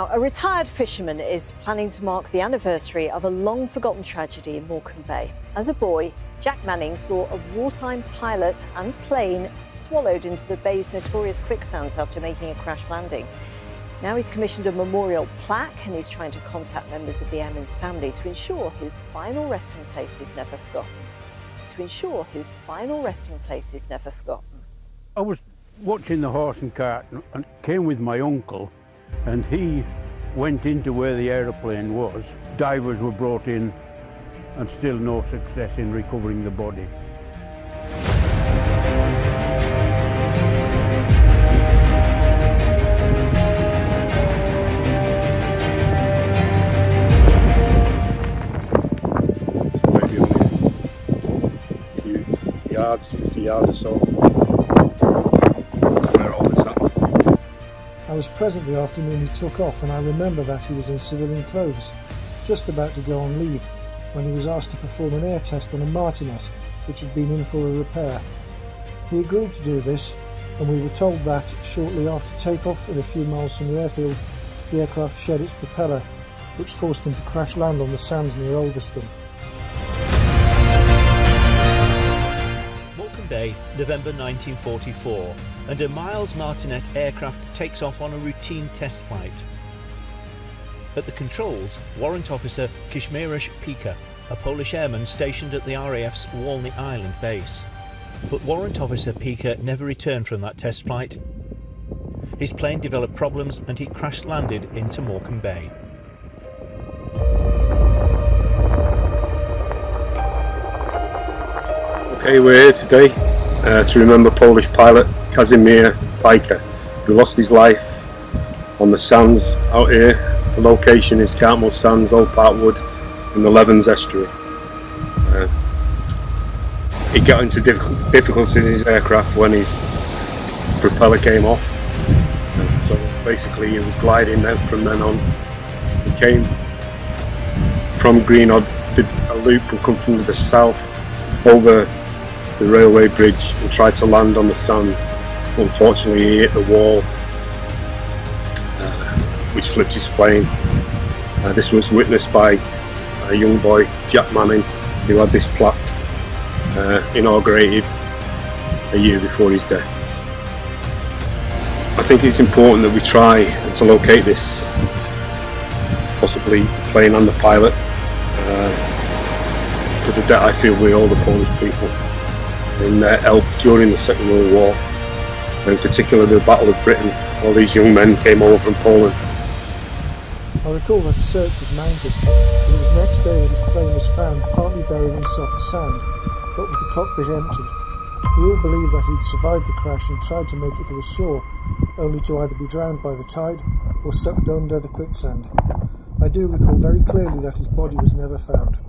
Now, a retired fisherman is planning to mark the anniversary of a long-forgotten tragedy in Morecambe Bay. As a boy, Jack Manning saw a wartime pilot and plane swallowed into the bay's notorious quicksands after making a crash landing. Now he's commissioned a memorial plaque and he's trying to contact members of the airman's family to ensure his final resting place is never forgotten. I was watching the horse and cart and came with my uncle, and he went into where the aeroplane was. Divers were brought in and still no success in recovering the body. So maybe only a few yards, 50 yards or so, where all this happened. I was present the afternoon he took off, and I remember that he was in civilian clothes, just about to go on leave, when he was asked to perform an air test on a Martinet, which had been in for a repair. He agreed to do this, and we were told that, shortly after takeoff and a few miles from the airfield, the aircraft shed its propeller, which forced him to crash land on the sands near Ulverston. Morecambe Bay, November 1944, and a Miles Martinet aircraft takes off on a routine test flight. At the controls, Warrant Officer Kazimierz Pyka, a Polish airman stationed at the RAF's Walney Island base. But Warrant Officer Pyka never returned from that test flight. His plane developed problems and he crash-landed into Morecambe Bay. Okay, we're here today to remember Polish pilot Kazimierz Pyka, who lost his life on the sands out here. The location is Cartmel Sands, Old Park Wood, in the Leven Estuary. He got into difficulty in his aircraft when his propeller came off. So basically he was gliding then from then on. He came from Greenodd, did a loop and come from the south over the railway bridge and tried to land on the sands. Unfortunately he hit the wall, which flipped his plane. This was witnessed by a young boy, Jack Manning, who had this plaque inaugurated a year before his death. I think it's important that we try to locate this, possibly the plane and the pilot. For the debt I feel we owe the Polish people in their help during the Second World War, and in particular the Battle of Britain. All these young men came over from Poland. I recall that a search was mounted. It was the next day that his plane was found partly buried in soft sand, but with the cockpit empty. We all believed that he'd survived the crash and tried to make it for the shore, only to either be drowned by the tide or sucked under the quicksand. I do recall very clearly that his body was never found.